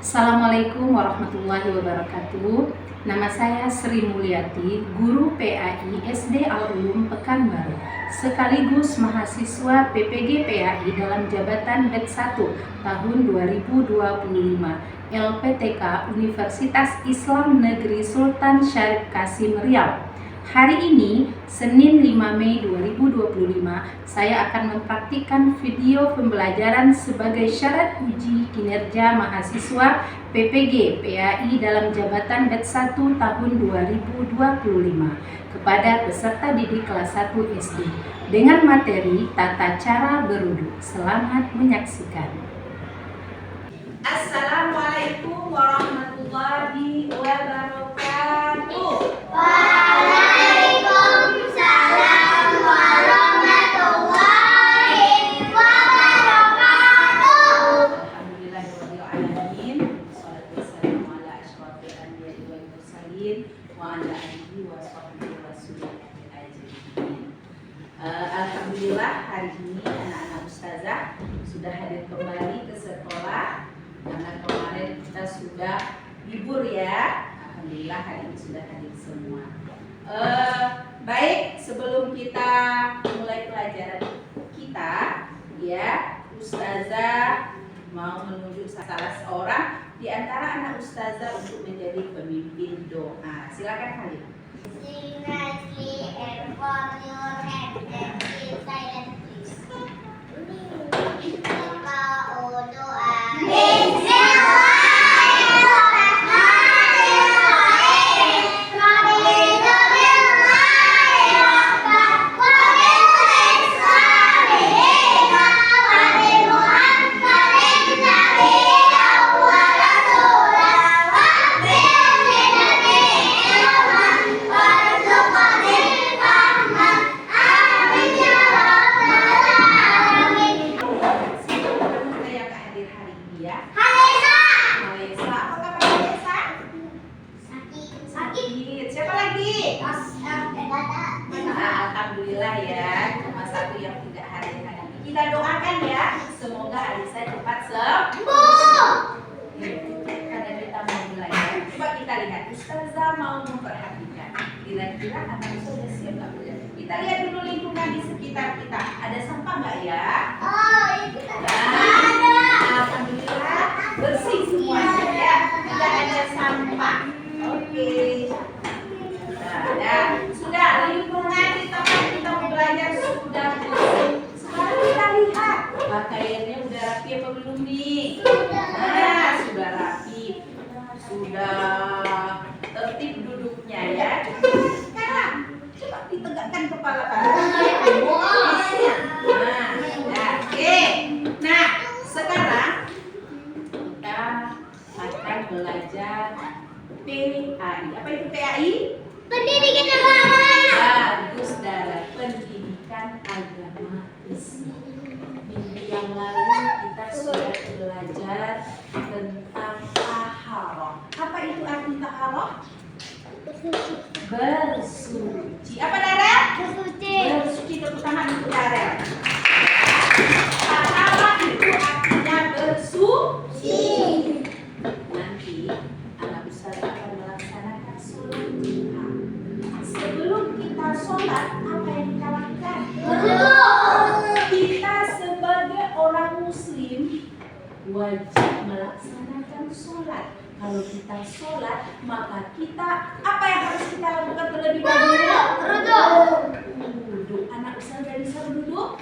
Assalamualaikum warahmatullahi wabarakatuh. Nama saya Sri Mulyati, guru PAI SD Al-Ulum Pekanbaru, sekaligus mahasiswa PPG PAI dalam jabatan Det 1 tahun 2025 LPTK Universitas Islam Negeri Sultan Syarif Kasim Riau. Hari ini, Senin 5 Mei 2025, saya akan mempraktikkan video pembelajaran sebagai syarat uji kinerja mahasiswa PPG PAI dalam jabatan Det 1 tahun 2025 kepada peserta didik kelas 1 SD dengan materi tata cara berwudu. Selamat menyaksikan. Assalamualaikum warahmatullahi wabarakatuh. Waalaikumsalam warahmatullahi wabarakatuh. Alhamdulillahirabbil alamin. Wassalatu wassalamu ala asyrofil anbiya'i wal mursalin wa ala alihi wa sahbihi wasallam ajmain. Alhamdulillah hari ini anak-anak ustazah sudah hadir kembali ke sekolah. Karena kemarin kita sudah libur ya. Alhamdulillah hari ini sudah hadir semua. Baik, sebelum kita mulai pelajaran kita, ya, ustazah mau menunjuk salah seorang di antara anak ustazah untuk menjadi pemimpin doa. Silakan Khalid. Sing nicely and from your hand and keep silent please. Doa. Alhamdulillah ya, cuma satu yang tidak hadir hari ini. Kita doakan ya, semoga Alisa cepat sembuh. Karena kita mau mulai ya. Coba kita lihat, ustazah mau memperhatikan. Kira-kira anak sudah siap nggak belajar? Kita lihat dulu lingkungan di sekitar kita. Ada sampah nggak ya? Alhamdulillah bersih semuanya ya. Tidak ada sampah. Oke. Nah, sudah lingkungan di tempat kita belajar sudah bersih. Sekarang kita lihat pakaiannya udah rapi apa belum nih? Nah, sudah rapi, sudah tertib duduknya ya. Sekarang coba ditegakkan kepala oke. Nah, sekarang kita akan belajar PAI. Apa itu PAI? Pendidikan agama. Bagus, Dara. Pendidikan agama Islam. Minggu yang lalu kita sudah belajar tentang taharah. Apa itu arti taharah? Bersuci. Apa Dara? Bersuci. Bersuci. Tepuk tangan untuk Dara. Taharah itu artinya bersuci. Nanti anak ustaz akan melaksanakan sholat duha. Sebelum kita sholat, apa yang kita lakukan? Kita sebagai orang muslim wajib melaksanakan sholat. Kalau kita sholat, maka kita apa yang harus kita lakukan terlebih dahulu? Wudhu. Anak usaha dari bisa berwudhu?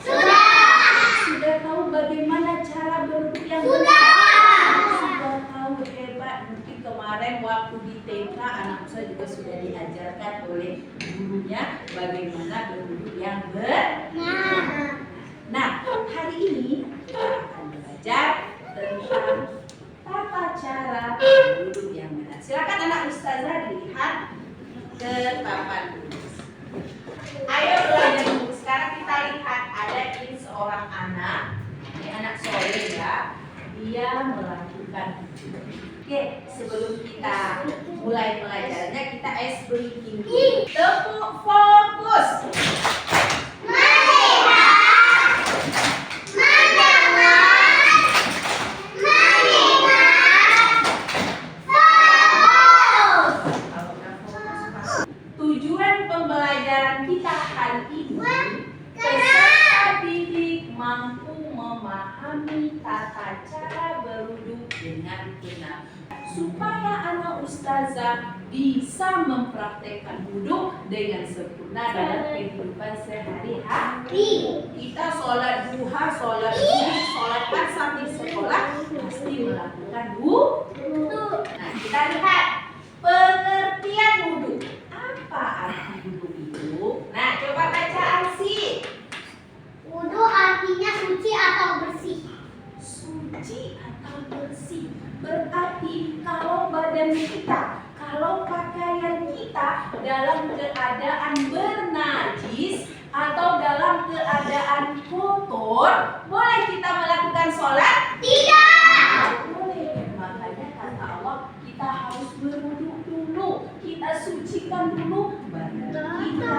Sudah tahu bagaimana cara berwudhu yang sudah tahu, hebat. Mungkin kemarin waktu di TK anak usaha juga sudah diajarkan oleh gurunya bagaimana berwudhu yang benar. Nah, hari ini kita akan belajar tentang tata cara berwudhu yang benar. Silakan anak ustazah dilihat ke papan tulis. Ayo belajar dulu. Sekarang kita lihat ada ini seorang anak. Ini anak soleh ya. Dia melakukan. Oke, sebelum kita mulai pelajarannya kita ice breaking. Tepuk fokus. Melihat, mendengar, dengan benar. Supaya anak ustazah bisa mempraktekkan wudhu dengan sempurna dalam kehidupan sehari-hari. Kita sholat duha, sholat zuhur, sholat asar di sekolah pasti melakukan wudhu. Nah, kita lihat pengertian wudhu. Apa arti wudhu itu? Nah, coba baca Arsi. Wudu artinya suci atau bersih. Suci atau bersih berarti kalau badan kita, kalau pakaian kita dalam keadaan bernajis atau dalam keadaan kotor, boleh kita melakukan sholat? Tidak. Boleh. Makanya kata Allah, kita harus berwudu dulu, kita sucikan dulu badan kita,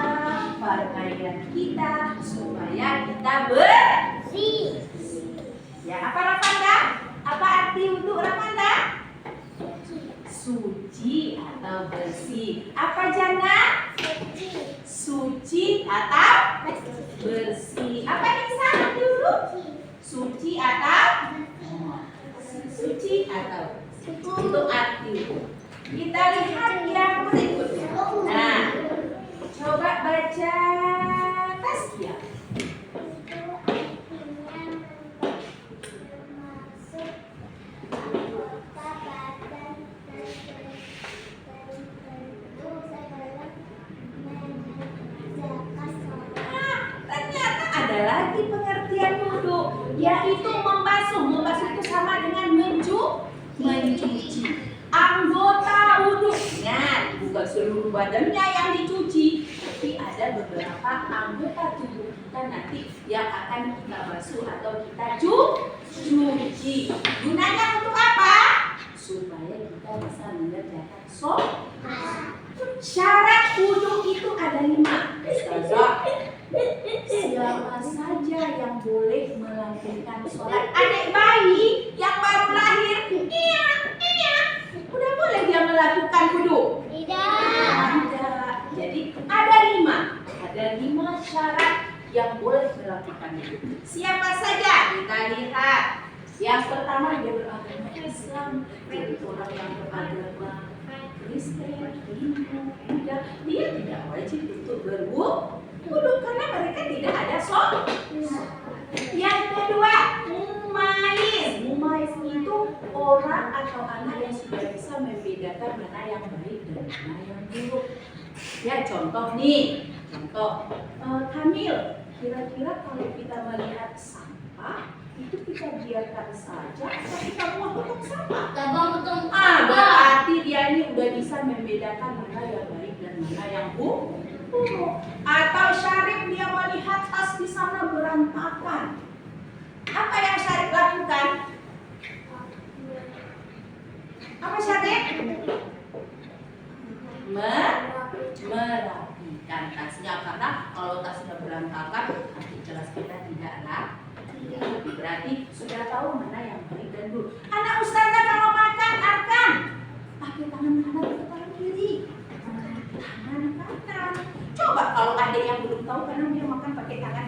pakaian kita, supaya kita bersih. Ya, apa Rafanda? Apa arti wudu Rafanda? Suci atau bersih. Apa Jana? Suci atau bersih. Apa Nisa arti wudu? Suci atau suci atau itu arti wudu. Kita lihat yang berikutnya. Nah, coba baca Tasya. Ternyata ada lagi pengertian wudhu, yaitu membasuh. Membasuh itu sama dengan mencuci. Anggota wudhu. Nah, bukan seluruh badannya yang dicuci, tapi ada beberapa anggota tubuh kita nanti yang akan kita basuh atau kita cuci. Gunanya untuk apa? Supaya kita bisa mengerjakan sholat. Syarat wudhu itu ada 5. Ustazah, siapa saja yang boleh melakukan sholat? Adik bayi yang baru lahir, iya, udah boleh dia melakukan wudhu? Tidak. Jadi ada 5. Ada 5 syarat yang boleh melakukan wudhu. Siapa saja? Kita lihat. Yang pertama, dia beragama Islam, jadi orang yang beragama Kristen, Hindu, Buddha, dia tidak wajib untuk berwudhu karena mereka tidak ada sholat. Yang kedua, mumais itu orang atau anak yang sudah bisa membedakan mana yang baik dan mana yang buruk. Ya, contoh nih, Kamil, kira-kira kalau kita melihat sampah itu kita biarkan saja atau kita buang untuk sampah? Berarti dia ini udah bisa membedakan mana yang baik dan mana yang buruk. Atau Syarif dia melihat tas di sana berantakan. Apa yang Syarif lakukan? Apa Syarif? Merapikan tasnya, karena kalau tasnya berantakan nanti jelas kita tidak rapi. Berarti sudah tahu mana yang baik dan buruk. Anak ustazah kalau makan akan pakai tangan kanan atau tangan kiri? Tangan kanan. Coba kalau ada yang belum tahu karena dia makan pakai tangan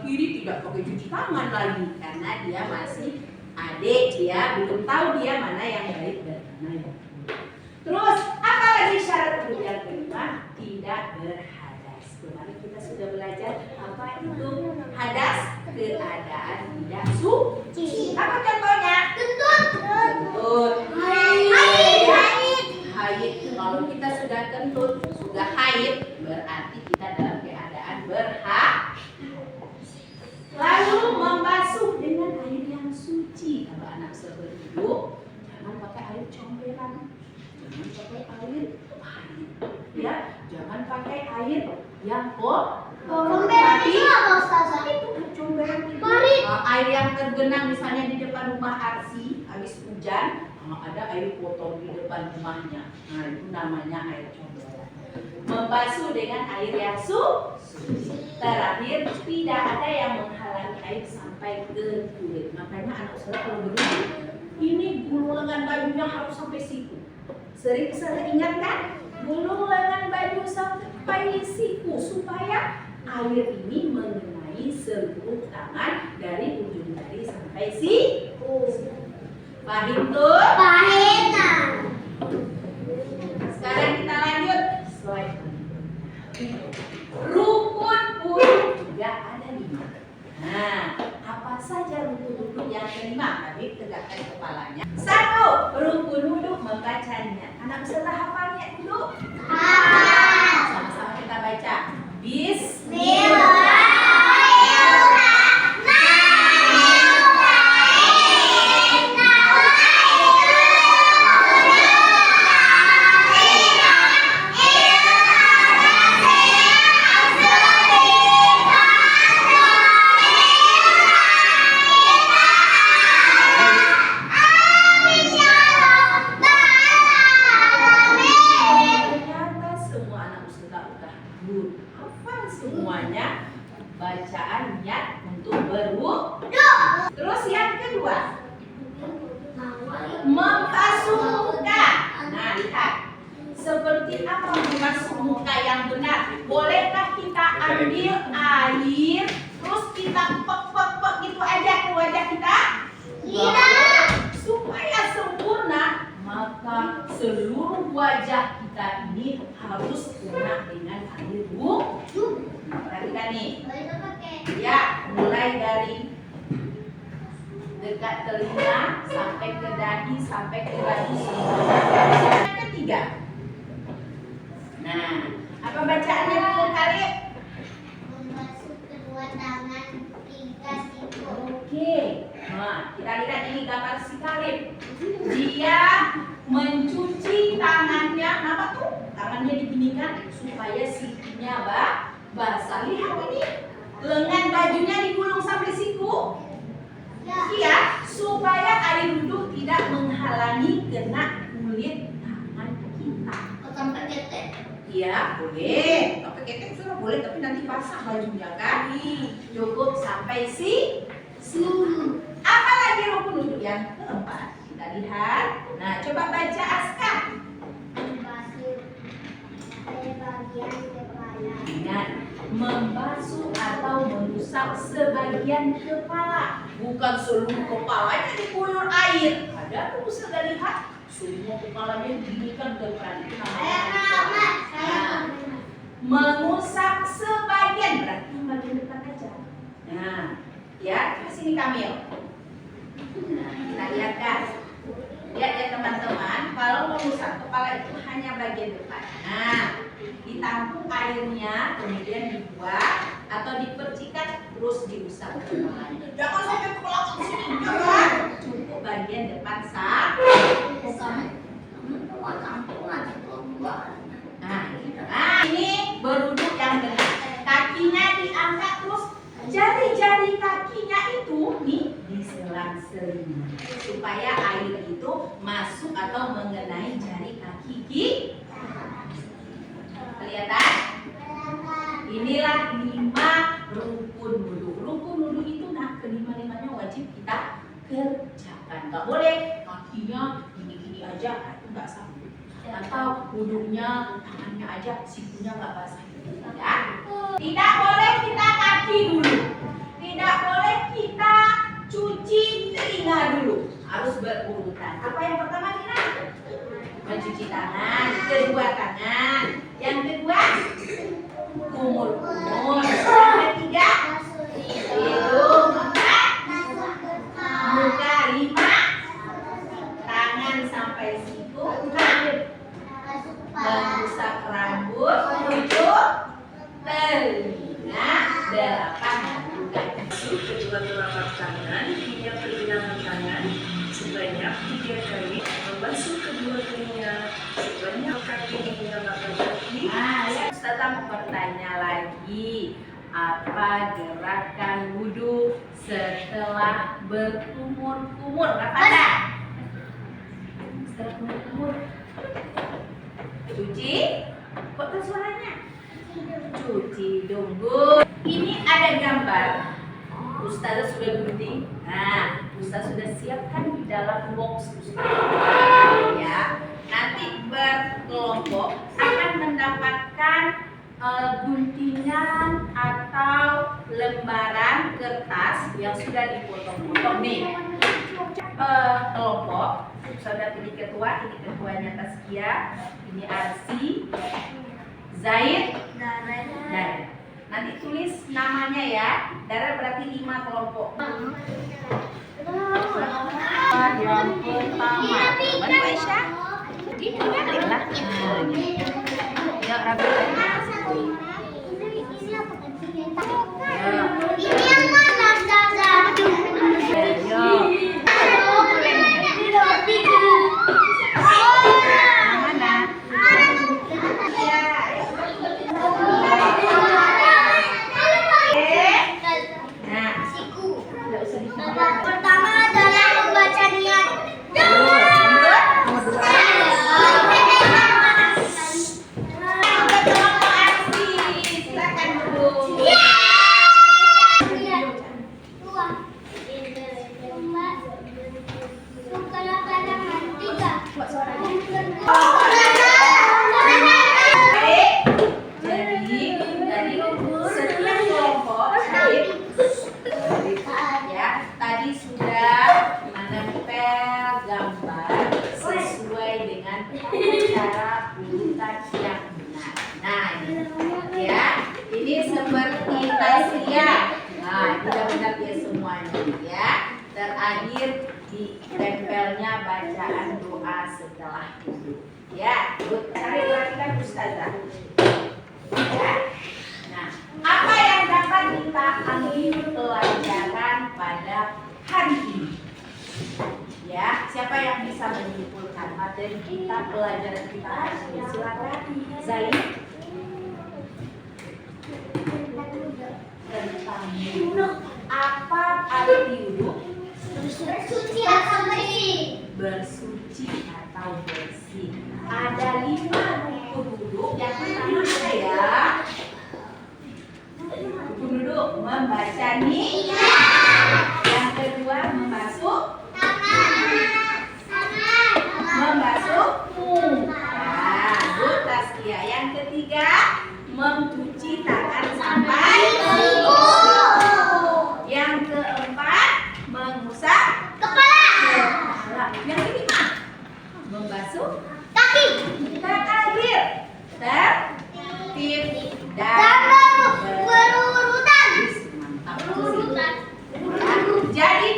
kiri tidak pakai cuci tangan lagi karena dia masih adik, dia belum tahu dia mana yang baik dan mana yang buruk. Terus apa lagi syarat wudhu yang kedua? Tidak berhadas. Kemarin kita sudah belajar apa itu hadas, keadaan tidak suci. Apa contohnya? Kentut. Haid. Kalau kita sudah kentut, sudah haid, berarti kita dalam keadaan berhadas. Lalu membasuh dengan air yang suci. Kalau anak berwudhu, jangan pakai air comberan, jangan pakai air pahit, ya, jangan pakai air yang Comberan itu apa Ustazah? Itu comberan itu air yang tergenang misalnya di depan rumah Arsi habis hujan, ada air kotor di depan rumahnya. Nah, itu namanya air comberan. Membasuh dengan air yang suci. Terakhir, tidak ada yang menghalangi air sampai ke kulit. Makanya anak saya kalau berwudhu, ini gulung lengan bajunya harus sampai siku. Sering ingat kan? Gulung lengan baju sampai siku supaya air ini mengenai seluruh tangan dari ujung jari sampai siku. Pahim tuh? Pahit. Sekarang kita lanjut. Slide. Rukun wudhu juga ada 5. Nah, apa saja rukun wudhu yang kelima? Tadi tegakkan kepalanya. 1. Rukun wudhu membacanya. Anak peserta hafalnya dulu. Sama-sama kita baca. Ternyata semua anak peserta udah hafal semuanya bacaan niat untuk berwudu. Terus yang kedua, membasuh muka. Nah, lihat. Seperti apa membasuh muka yang benar? Bolehkah kita ambil air terus kita pek gitu aja ke wajah kita? Tidak. Supaya sempurna, maka seluruh wajah kita ini harus kena dengan air wudu. Perhatikan nih. Ya, mulai dari dekat telinga sampai ke dahi sampai ke baju. Yang ketiga. Nah, apa bacaannya Bu Khalid? Membasuh kedua tangan hingga siku. Oke. Nah, kita lihat ini gambar si Khalid. Dia mencuci tangannya, apa tuh? Tangannya diginikan supaya sikunya basah. Lihat ini, lengan bajunya digulung sampai siku. Iya, supaya air wudhu tidak menghalangi kena kulit tangan kita. Sampai ketek. Iya, boleh. Sampai ketek sudah boleh, tapi nanti basah bajunya kan. Cukup sampai sini. Apalagi rukun wudhu yang keempat. Kita lihat. Nah, coba baca Aska. Membasuh sebagian kepala. Ingat, membasuh atau mengusap sebagian kepala, bukan seluruh kepalanya diguyur air. Ada tuh sudah lihat, semua kepalanya diginikan ke depan. Itu namanya. Nah, mengusap sebagian, berarti bagian depan aja. Nah, ya, sini Kamil. Nah, kita lihat kan. Lihat ya teman-teman, kalau mengusap kepala itu hanya bagian depan. Nah, ditampung airnya, kemudian dibuat atau dipercikan, terus diusap kepalanya. Jangan sampai ke belakang sini, jangan. Cukup bagian depan saja. Nah, ini berwudu yang benar. Kakinya diangkat terus, jari-jari kakinya itu nih diselang-seling supaya air itu masuk atau mengenai jari kaki kita. Kelihatan? Inilah 5 rukun wudu. Rukun wudu itu kelima-limanya wajib kita kerjakan. Gak boleh kakinya gini-gini aja, itu gak sah. Atau wudunya tangannya aja, sikunya gak basah. Ya? Tidak boleh kita kaki dulu. Tidak boleh kita cuci telinga dulu. Harus berurutan. Apa yang pertama kita? Mencuci tangan. Kedua tangan. Yang kedua, kumur-kumur. Yang ketiga, hidung. 4, muka. 5, tangan sampai siku. 6, mengusap rambut. 7, telinga. 8, buka. Kedua telapak tangan, minyak pergelangan tangan sebanyak 3 kali. Membasuh kedua telinga sebanyak kaki hingga mata kaki. Nah, ya, Ustazah mau bertanya lagi. Apa gerakan wudhu setelah berkumur-kumur? Apa dah? Setelah berkumur. Cuci. Kok tuh suaranya? Cuci dulu. Ini ada gambar. Ustazah sudah gunting. Nah, Ustazah sudah siapkan di dalam box Ustazah. Ya, nanti berkelompok akan mendapatkan guntingan atau lembaran kertas yang sudah dipotong-potong nih. kelompok. Saudara pilih ketua, ini ketuanya Taskia, ini Arsi, Zaid, Dara. Nanti tulis namanya ya. Dara berarti 5 kelompok. Yang pertama, mana Aisyah? Ini lah. Ya, Rabi. Ini yang mana, Zaza? Pertama adalah membaca niat. Tadi sudah menempel gambar sesuai dengan cara urutan yang benar. Nah, ini ya, ini seperti Taskia. Nah, benar-benar dia semuanya ya. Terakhir ditempelnya bacaan doa setelah itu. Ya, cari perhatikan Ustazah. Ya. Nah, apa yang dapat kita ambil pelajaran pada hari ini? Ya, siapa yang bisa menyimpulkan materi kita, pelajaran kita hari ini? Silakan, Zaid. Tentang wudhu. Apa arti wudhu? Bersuci atau bersih? Bersuci atau bersih. Ada 5 rukun wudhu. Yang pertama apa ya? Rukun wudhu membaca niyat. Yang kedua membasuh membasuh muka. Nah, Taskia. Yang ketiga mencuci tangan sampai kuku. Yang keempat mengusap kepala. Yang kelima membasuh Kaki. terakhir tertib Dan berurutan. Mantap. Jadi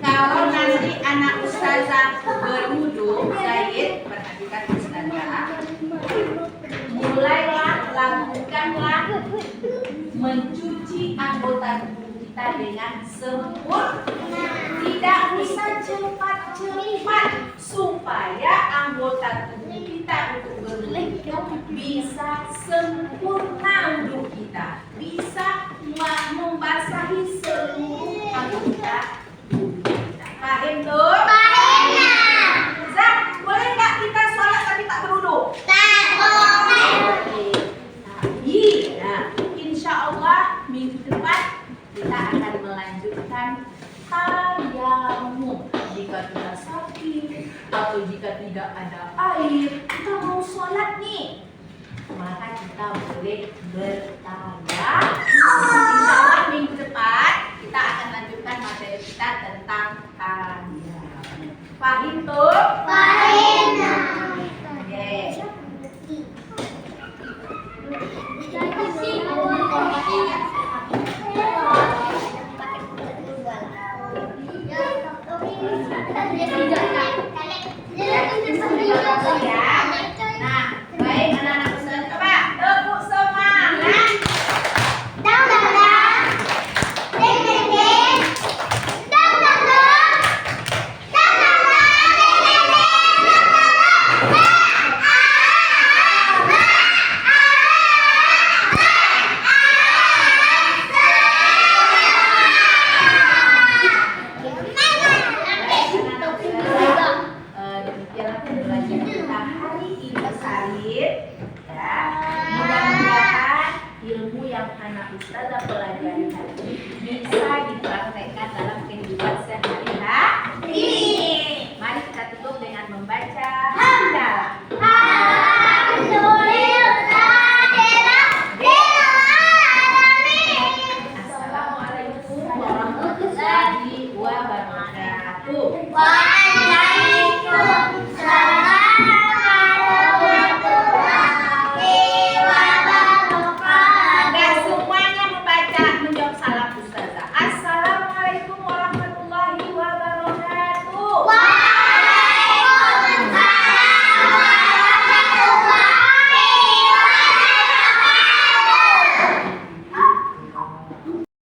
kalau nanti anak ustazah berwudu, Zaid, perhatikan ustazah, mulailah lakukanlah mencuci anggota tubuh kita dengan sempurna. Tidak bisa cepat-cepat supaya anggota tubuh kita untuk berwudu bisa sempurna wudhu kita, bisa membasahi seluruh anggota tubuh kita. Paham tuh? Zak, boleh nggak kita sholat tapi tak berwudu? Tapi, nah, insya Allah minggu depan kita akan melanjutkan tayamum. Jika kita sakit atau jika tidak ada air, kita mau sholat nih, maka kita boleh bertayamum. Insya Allah minggu depan